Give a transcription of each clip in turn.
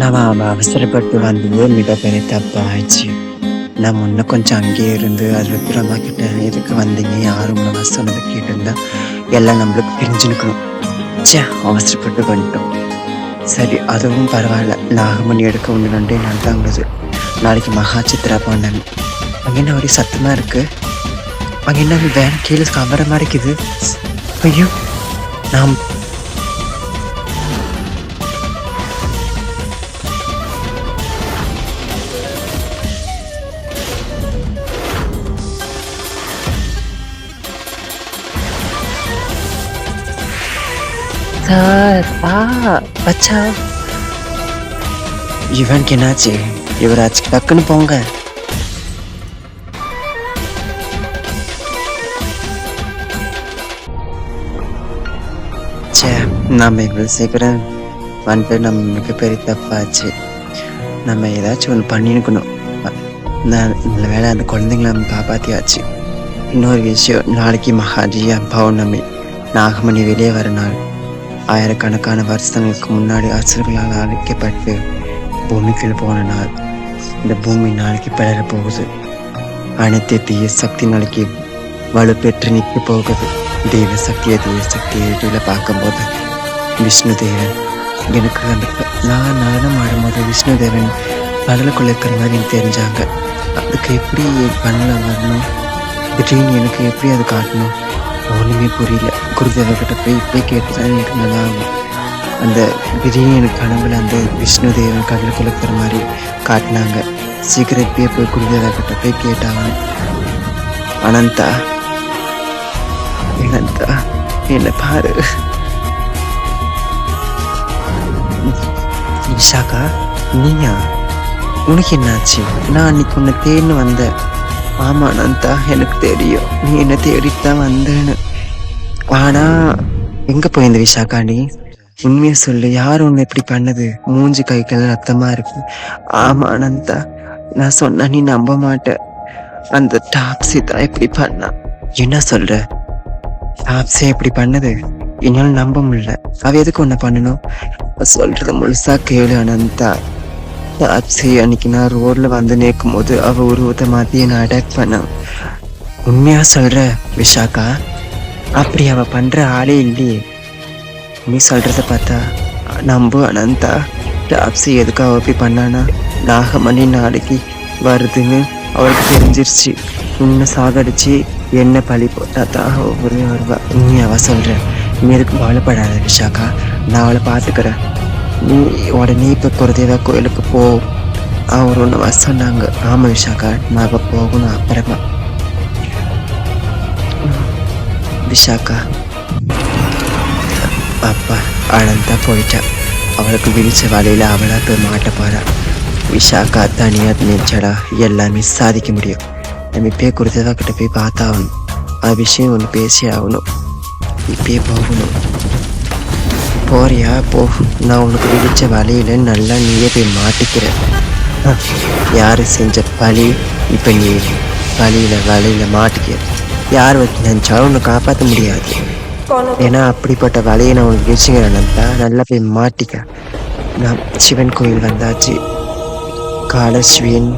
நான் அவசரப்பட்டு வந்தது மிகப்பெரிய தப்பாயிடுச்சு. நான் முன்ன கொஞ்சம் அங்கேயே இருந்து அது விக்ரமாக்கிட்டேன், எதுக்கு வந்தீங்க யாரும் உங்களை சொன்னதை கேட்டிருந்தா எல்லாம் நம்மளுக்கு பிரிஞ்சுக்கணும். ச்சே, அவசரப்பட்டு வந்துட்டோம். சரி, அதுவும் பரவாயில்ல. நாகமணி எடுக்க ஒன்று 2 நாள் தான் உள்ளது. நாளைக்கு மகா சித்ரா பௌர்ணமி. அங்கே என்ன ஒரே சத்தமாக இருக்கு? அங்கே என்ன வேன் கீழே கவர மாதிரி இருக்குது? ஐயோ, நாம் சார் பச்சா இவனுக்கு என்னாச்சு? இவராச்சு டக்குன்னு போங்க. சே, நம்ம இவ்வளோ சீக்கிரம் வந்துட்டு நம்ம மிகப்பெரிய தப்பாச்சு. நம்ம ஏதாச்சும் ஒன்று பண்ணிருக்கணும். நான் நல்ல வேலை அந்த குழந்தைங்கள நம்ம காப்பாற்றியாச்சு. இன்னொரு விஷயம், நாளைக்கு மகாஜியா பௌர்ணமி. நாகமணி வெளியே வர நாள். ஆயிரக்கணக்கான வருஷங்களுக்கு முன்னாடி அசுரர்களால் அழைக்கப்பட்டு பூமிக்குள் போன நாள். இந்த பூமி நாளைக்கு பிளர போகுது. அனைத்து தீய சக்தி நாளைக்கு வலுப்பெற்று நிற்க போகுது. தெய்வ சக்தியை தீய சக்தியை இடையில பார்க்கும்போது விஷ்ணு தேவன் எனக்கு அந்த நான் நடனம் ஆடும்போது விஷ்ணு தேவன் கடலுக்குள்ள இருக்கிற மாதிரி எனக்கு தெரிஞ்சாங்க. அதுக்கு எப்படி பண்ணல வரணும், திடீர்னு எனக்கு எப்படி அது காட்டணும் ஒன்றுமே புரியல. குருதேவர்கிட்ட போய் கேட்டு தான் எனக்கு நல்லா ஆகும். அந்த திடீர்னு எனக்கு கனவுல அந்த விஷ்ணு தேவன் கடலுக்குள்ள இருக்கிற மாதிரி காட்டினாங்க. சீக்கிரம் இப்பயே போய் குருதேவர்கிட்ட போய் கேட்டாங்க. அனந்தா, அனந்தா என்ன பாரு. விஷாக்கா, நீயா? உனக்கு என்னாச்சு? நான் அன்னைக்கு உன்னை தேடின்னு வந்தேன். ஆமா அனந்தா, எனக்கு தெரியும் நீ என்ன தேடிட்டு தான் வந்தேன்னு. ஆனா எங்க போயிருந்த விஷாக்கா நீ? உண்மையை சொல்லு, யார் உன்னை இப்படி பண்ணது? மூஞ்சி கைக்கெல்லாம் ரத்தமா இருக்கு. ஆமா அனந்தா, நான் சொன்னா நீ நம்ப மாட்ட. அந்த டாப்ஸி தான் இப்படி பண்ணா. என்ன சொல்ற? டாப்ஸி இப்படி பண்ணது என்னால நம்ப முடியல. அவ எதுக்கு ஒன்ன பண்ணணும்? சொல்றது முழுசா கேளு அனந்தா. டாப்ஸி அன்னைக்கு நான் ரோட்ல வந்து நிற்கும் போது அவ உருவத்தை மாத்தி என்ன அட்டாக் பண்ண. உண்மையா சொல்ற விஷாக்கா? அப்படி அவ பண்ற ஆளே இல்லையே. நீ சொல்றத பார்த்தா நம்பு அனந்தா. டாப்ஸி எதுக்கு அவ அப்படி பண்ணானா? நாகமணி நாளைக்கு வருதுன்னு அவளுக்கு தெரிஞ்சிருச்சு. உன்னை சாகடிச்சு என்ன பழி போட்டா தான் ஒரே வருவா. நீ அவ சொல்ற. நீ எதுக்கு கவலைப்படாத விஷாக்கா, நான் அவளை பார்த்துக்கிறேன். நீ உடனே இப்போ குருதேவா கோயிலுக்கு போ. அவர் ஒன்று சொன்னாங்க. ஆமா விஷாக்கா, நான் இப்போ போகணும் அப்புறமா. விஷாக்கா, அப்பா அனந்தா போயிட்டா. அவளுக்கு விழிச்ச வழியில அவளா போய் மாட்ட போறா. விஷாக்கா தனியா நினைச்சடா எல்லாமே சாதிக்க முடியும். நம்ம இப்பயே குருதேவா கிட்ட போய் பார்த்தாகணும். அது விஷயம் ஒன்று பேசி ஆகணும். இப்பயே போகணும். போறியா? போ. நான் உனக்கு விழிச்ச வழியில நல்லா நீயே போய் மாட்டிக்கிற. யாரு செஞ்ச பழி இப்ப நீ வழியில மாட்டிக்க. யார் வச்சு நினைச்சாலும் உன்னை காப்பாற்ற முடியாது. ஏன்னா அப்படிப்பட்ட வலையை நான் உனக்கு வச்சுக்கிறேன்னா நல்லா போய் மாட்டிக்க. நான் சிவன் கோயில் வந்தாச்சு. காலஸ்வீன்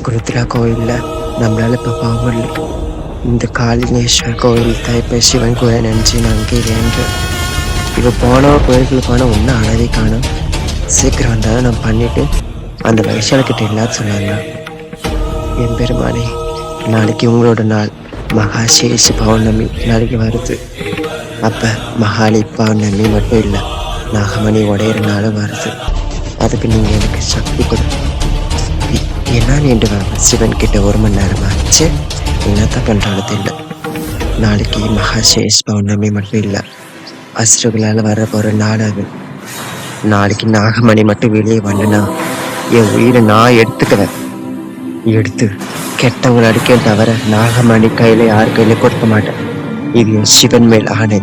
குருத்ரா கோயில்ல நம்மளால இப்ப போக முடியல. இந்த காளினேஸ்வர் கோயில் தான் இப்ப சிவன் கோயில் நினைச்சு நான் அங்கே வேண்டேன். இப்போ போனவ கோயிலுக்குள்ள போனால் ஒன்றும் அழகே காணும். சீக்கிரம் வந்தாலும் நான் பண்ணிட்டு அந்த வைஷாலக்கிட்ட இல்லாத சொன்னாங்க. என் பெருமானே, நாளைக்கு உங்களோட நாள். மகாசேஷ பௌர்ணமி நாளைக்கு வருது. அப்போ மகாலி பௌர்ணமி மட்டும் இல்லை, நாகமணி உடையிற நாளும் வருது. அதுக்கு நீங்கள் எனக்கு சக்தி கொடு. என்ன வேண்டுவாங்க சிவன் கிட்ட 1 மணி நேரம் ஆச்சு. என்னத்தான் பண்ணுறாலும் தெரியல. நாளைக்கு மகாசேஷ் பௌர்ணமி மட்டும் இல்லை, அசுரர்களால் வர போகிற நாள் அது. நாளைக்கு நாகமணி மட்டும் வெளியே வரலனா என் உயிரை நான் எடுத்துக்குவேன். எடுத்து கெட்டவங்களை அடிக்க தவிர நாகமணி கையில யார் கையில கொடுக்க மாட்டேன். இது என் சிவன் மேல் ஆணை.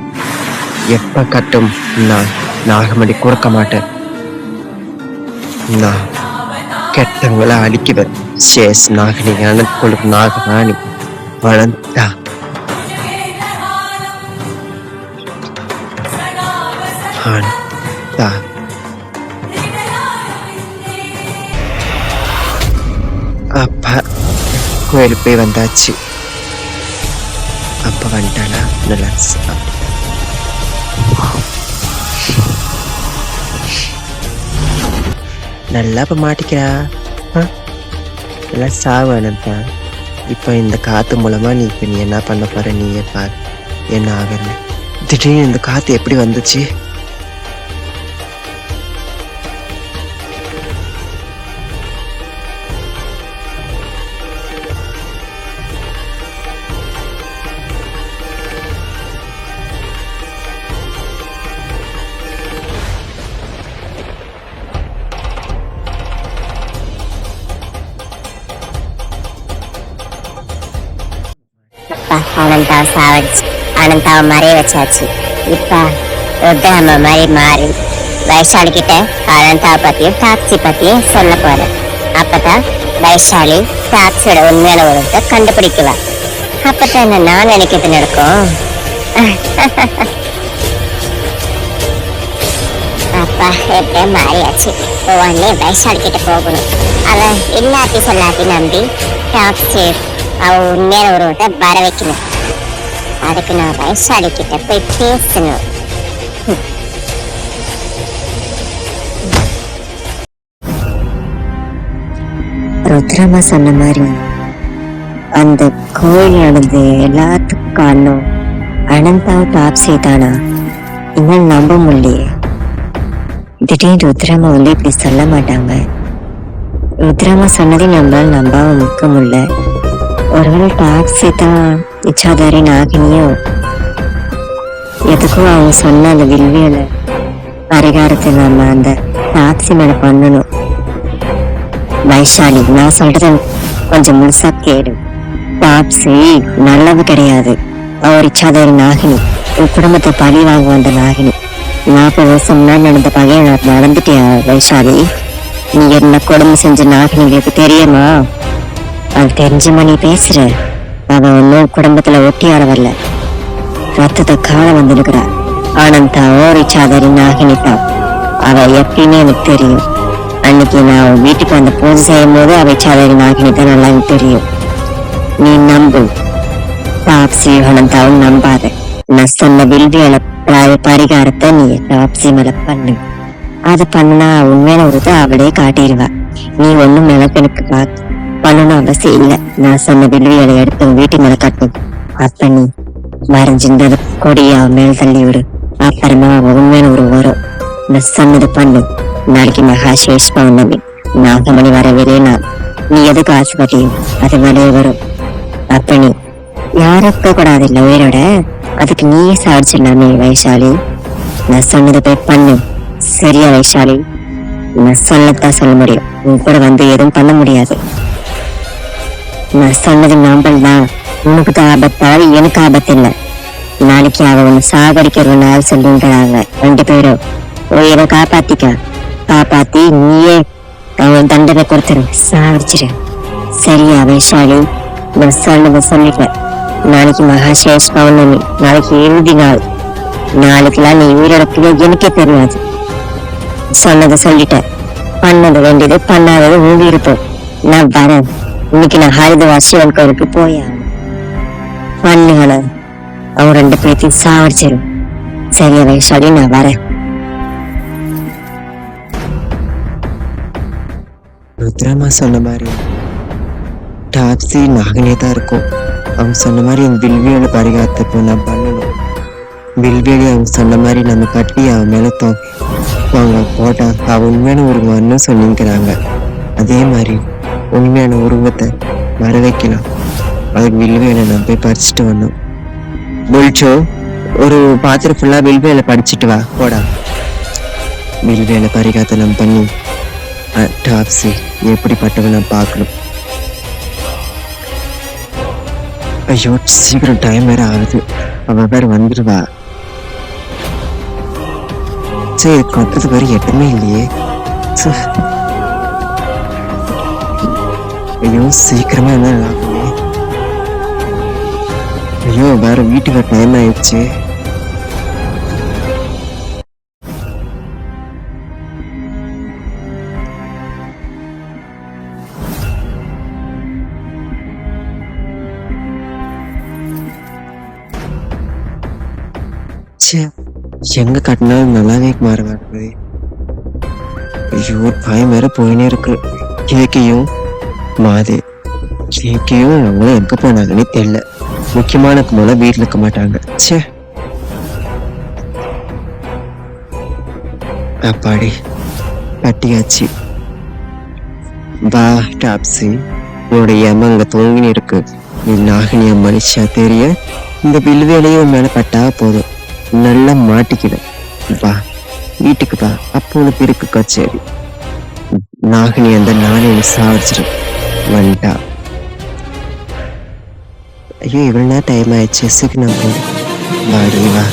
எப்ப கட்டும் நான் நாகமணி கொடுக்க மாட்டேன். நான் கெட்டவங்களை அழிக்குவேன். சேஸ் நாகினி அனந்த் நாகராணி வளர்ந்தா. கோயிலுக்கு போய் வந்தாச்சு. அப்ப வந்துட்டானா நல்லா நல்லா இப்ப மாட்டிக்கிறா. நல்லா சாவு அனந்தா. இப்ப இந்த காத்து மூலமா நீ என்ன பண்ண போற? நீயே பாரு என்ன ஆகுற. திடீர்னு இந்த காத்து எப்படி வந்துச்சு? அனந்தாவை சாவடிச்சு அனந்தாவை மறைய வச்சாச்சு. இப்ப ருத்ராம மாதிரி மாறி வைஷாலி கிட்ட அனந்தாவை பத்தியும் டாக்ஸி பத்தியும் சொல்ல போறேன். அப்பதான் வைஷாலி டாக்ஸியோட உண்மையான உலகத்தை கண்டுபிடிக்குவா. அப்பதான் நான் நினைக்கிறது நடக்கும். அப்பா எப்படியே மாறியாச்சு. உடனே வைஷாலி கிட்ட போகணும். அவன் இல்லாட்டி சொல்லாட்டி நம்பி டாக்ஸி அவ உண்மையான உருவத்தை வர வைக்கணும். அதுக்கு நான் வைஷாலி கிட்ட போய் பேசணும். ருத்ரமா சொன்ன மாதிரி அந்த கோயில் நடந்து எல்லாத்துக்கும் காரணம் அனந்தாவும் டாப்ஸி தானா? இன்னும் நம்ப முடியலையே. திடீர்னு ருத்ராமா வந்து இப்படி சொல்ல மாட்டாங்க. ருத்ராமா சொன்னதை நம்மளால நம்பாம நிற்க முடியல. ஒருவேளை டாக்ஸி தான் இச்சாதாரி நாகினியோ? எதுக்கும் அவங்க சொன்ன அந்த வில்வியல பரிகாரத்தை நம்ம அந்த டாக்ஸி மேல பண்ணணும். வைஷாலி, நான் சொல்றத கொஞ்சம் முழுசா கேடு. டாக்ஸி நல்லது கிடையாது. அவர் இச்சாதாரி நாகினி, உன் குடும்பத்தை பழி வாங்க வந்த நாகினி. 40 வருஷம் முன்னாடி நடந்த பகையை நடந்துட்டியா வைஷாலி? நீ என்ன கொடுமை செஞ்ச நாகினிங்களுக்கு தெரியுமா? அது தெரிஞ்சுமா நீ பேசுற? அவ ஒன்னும் குடும்பத்துல ஒட்டியாட வரல, ரத்தத்தை கால வந்திருக்கிறா. ஆனந்தா ஓரிச்சாதாரி நாகினிதான். அவ எப்பயுமே எனக்கு தெரியும். அன்னைக்கு நான் அவன் வீட்டுக்கு வந்து பூஜை செய்யும் போது அவ இச்சாதாரி நாகினி தான் நல்லா தெரியும். நீ நம்பு. டாப்ஸி ஆனந்தாவும் நம்பாத. நான் சொன்ன வில்வியல பரிகாரத்தை நீ டாப்ஸி மேல பண்ணு. அதை பண்ணுனா உண்மையான ஒரு அவளே காட்டிடுவா. நீ ஒன்னும் மெனக்கெடுக்கு பண்ணணும் அவசியம் இல்லை. நான் சொன்ன வில்வியலை எடுத்து வீட்டு மேல கட்டும். அப்ப நீ மறைஞ்சிருந்தது கொடியா மேல் தள்ளி விடு. அப்புறமா உண்மையான ஒரு வரும். நான் சொன்னது பண்ணு. நாளைக்கு மகாசேஷ் பௌர்ணமி, நாகமணி வரவில்லை. நான் நீ எதுக்கு ஆசைப்பட்டியும் அது வெளியே வரும். அப்ப நீ யாருக்க கூடாது இல்ல உயிரோட. அதுக்கு நீயே சாதிச்சிடலாமே வைஷாலி. நான் சொன்னதை போய் பண்ணு. சரியா வைஷாலி? நான் சொல்லத்தான் சொல்ல முடியும். உன் கூட வந்து எதுவும் பண்ண முடியாது. நான் சொன்னது நம்பல் தான். உனக்கு தான் ஆபத்தால் எனக்கு ஆபத்து இல்லை. நாளைக்கு அவ உன்னை சாகடிக்கிற நாள் சொல்லுங்கிறாங்க 2 பேரும். உயிரை காப்பாத்தி நீயே அவன் தண்டனை கொடுத்துரு, சாகடிச்சிரு. சரியா வைஷாலி? நான் சொன்னதை சொல்லிட்டேன். நாளைக்கு மகாசேஷ் பௌர்ணமி, நாளைக்கு இறுதி நாள். நாளைக்கெல்லாம் நீ உயிரிழக்கவே எனக்கே தெரியாது. சொன்னதை சொல்லிட்டேன். பண்ணது வேண்டியது, பண்ணாதது ஊழி இருப்போம். நான் வரேன். இன்னைக்கு நான் ஹரிதுவார் சிவன் கோயிலுக்கு போயாகணும். பண்ணுங்கள அவன் 2 பேர்த்தையும் சாவடிச்சிடும். சரியா வைஷாலி? நான் வரேன். ருத்ராமா சொன்ன மாதிரி டாப்ஸி நாகனே தான் இருக்கும். அவங்க சொன்ன மாதிரி அந்த வில்வியோட பரிகாரத்தை இப்போ நான் பண்ணணும். வில்வேலி அவங்க சொன்ன மாதிரி நம்ம கட்டி அவன் மேலே அவங்க போட்டா அவன் உண்மையான உருவம்னு சொல்லிக்கிறாங்க. அதே மாதிரி உண்மையான உருவத்தை வர வைக்கலாம். அதுக்கு வில்வேலை நான் போய் பறிச்சுட்டு வந்தோம். புல்ச்சோ, ஒரு பாத்திரம் ஃபுல்லாக வில்வேலை படிச்சுட்டு வா போடா. வில்வேலை பரிகாரத்தை நம்ம பண்ணி டாப்ஸி எப்படிப்பட்டவன் நான் பார்க்கணும். ஐயோ சீக்கிரம் டைம் வேற ஆகுது. அவ வேற வந்துடுவா. சரி, கொத்தது வேற எதுவுமே இல்லையே. ஐயோ சீக்கிரமா என்ன ஆகுமே. ஐயோ வேற வீட்டுக்கு டைம் ஆயிடுச்சு. ச்சே, எங்க கட்டினாலும் நல்லாவே மாற மாட்டேங்குது. ஐயோ, பயம் வேற போயினே இருக்கு. கேக்கையும் மாது கேக்கையும் அவங்களும் எங்க போனாங்கன்னே தெரியல. முக்கியமான போல வீட்டுல இருக்க மாட்டாங்க. ச்சே, அப்பாடி கட்டியாச்சு. வா டாப்ஸி, உன்னுடைய அம்மா அங்க தூங்கினு இருக்கு. நீ நாகினிய மனுஷா தெரிய இந்த வில்வேலையும் மேல பட்டா போதும், நல்லா மாட்டிக்கிடும். வா வீட்டுக்கு வா, அப்போ உனக்கு இருக்கு கச்சேரி. நாகினி அந்த நானே சாவடிச்சிடும். வந்துட்டா. ஐயோ, இவ்வளவு நேரம் டைம் ஆயிடுச்சு. சீக்கிரம் போடு. வாடி வா.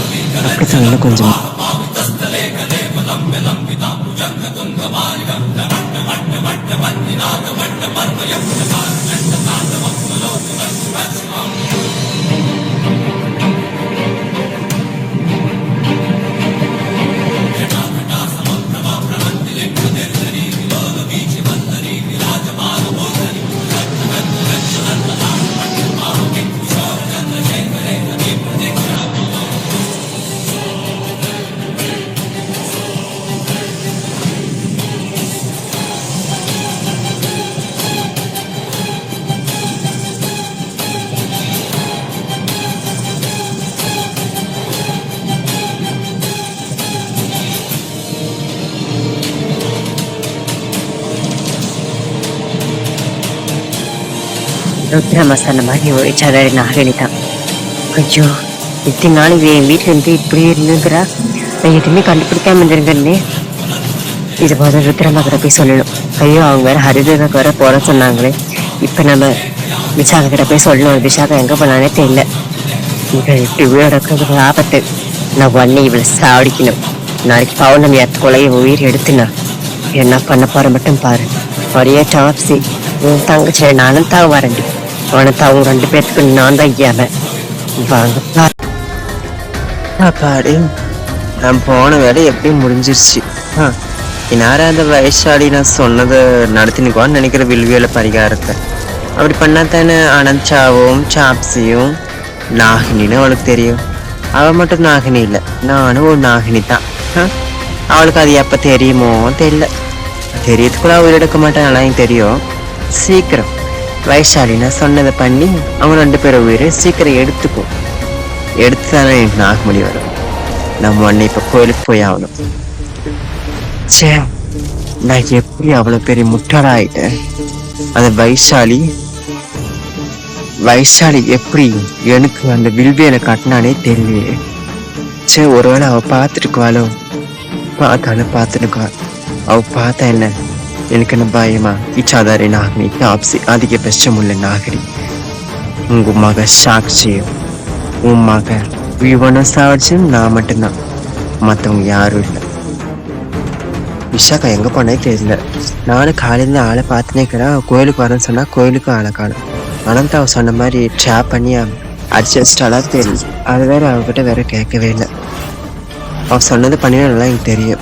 அப்படித்தான் இன்னும் கொஞ்சம். ருத்ரமா சொன்ன மாதிரி ஒழிச்சாதாரி நாகினி தான். ஐயோ, இத்தனை நாள் என் வீட்டுல இருந்து இப்படி இருந்துங்கிறா. நான் எதுவுமே கண்டுபிடிக்காம இருந்திருந்தேன்னே. இது போது ருத்ரமா கிட்ட போய் சொல்லணும். ஐயோ, அவங்க வேற ஹரிதனுக்கு வர போற சொன்னாங்களே. இப்ப நம்ம விஷாக கிட்ட போய் சொல்லணும். விஷாக எங்க போனானே தெரியல. இங்க இப்படி உயிரிழக்கிறது ஆபத்து. நான் உடனே இவளை சாடிக்கணும். நாளைக்கு பௌர்ணமி கொலையை உயிர் எடுத்துனா என்ன பண்ண போற மட்டும் பாரு. ஒரே டாப்ஸி, உன் தங்கச்சி நானும் தான் வரண்டி. அவனுக்கு அவங்க 2 பேருக்கு நான் தான் ஐயாம. வாங்க அப்பாடி, நான் போன வேலை எப்படியும் முடிஞ்சிருச்சு. இன்னார அந்த வயசாளி நான் சொன்னதை நடத்தினுக்குவான்னு நினைக்கிற வில்வியல பரிகாரத்தை. அப்படி பண்ணா தானே அனந்தாவும் சாப்ஸியும் நாகினின்னு அவளுக்கு தெரியும். அவள் மட்டும் நாகினி இல்லை, நானும் ஒரு நாகினி தான். அவளுக்கு அது எப்போ தெரியுமோ தெரியல. தெரியறதுக்குள்ள அவள் எடுக்க மாட்டேன், நல்லா தெரியும். சீக்கிரம் வயசாளி நான் சொன்னதை பண்ணி அவங்க 2 பேரும் உயிரை சீக்கிரம் எடுத்துக்கும். எடுத்து தானே எனக்கு நாகமணி வரும். நம்ம உடனே இப்போ கோயிலுக்கு போய் ஆகணும். சே, நான் எப்படி அவ்வளோ பெரிய முட்டாளாயிட்டேன். அந்த வைஷாலி எப்படி எனக்கு அந்த வில்வியலை காட்டினானே தெரியலையே. சே, ஒருவேளை அவள் பார்த்துட்டுக்குவாளோ? பார்த்துட்டுக்குவா. அவள் பார்த்தா என்ன எனக்கு என்ன பயமா? இச்சாதாரி நாகினி டாப்ஸி அதிக பெஷ்டமுள்ள நாகரி. உங்க மக சாட்சியும் உன் மக இவனும் சாட்சியும் நான் மட்டும்தான், மற்றவங்க யாரும் இல்லை. விஷாக்கா எங்க போனே தெரியல. நானும் காலையில ஆளை பார்த்துனேக்கிறா. கோயிலுக்கு வரேன்னு சொன்னா கோயிலுக்கு ஆளை காணும். அனந்தா அவ சொன்ன மாதிரி ட்ராப் பண்ணி அடிச்சாலா தெரியும். அது வேற அவகிட்ட வேற கேட்கவே இல்லை. அவ சொன்னது பண்ணினா நல்லா எனக்கு தெரியும்.